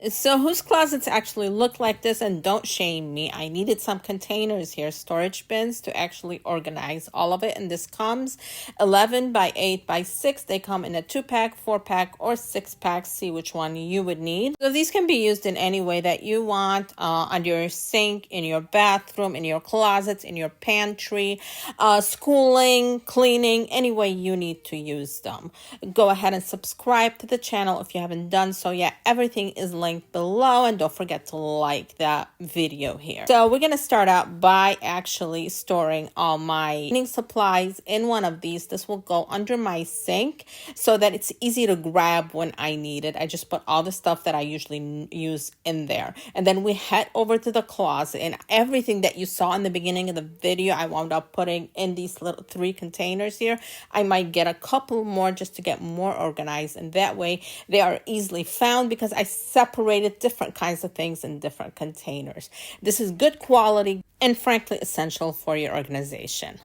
So whose closets actually look like this, and don't shame me. I needed some containers here, storage bins, to actually organize all of it. And this comes 11 by 8 by 6. They come in a 2-pack, 4-pack, or 6-pack. See which one you would need. So these can be used in any way that you want, under your sink, in your bathroom, in your closets, in your pantry, schooling, cleaning, any way you need to use them. Go ahead and subscribe to the channel if you haven't done so yet. Everything is linked below, and don't forget to like that video here. So we're going to start out by actually storing all my cleaning supplies in one of these. This will go under my sink so that it's easy to grab when I need it. I just put all the stuff that I usually use in there. And then we head over to the closet, and everything that you saw in the beginning of the video, I wound up putting in these little 3 containers here. I might get a couple more just to get more organized, and that way they are easily found because I separated different kinds of things in different containers. This is good quality and frankly essential for your organization.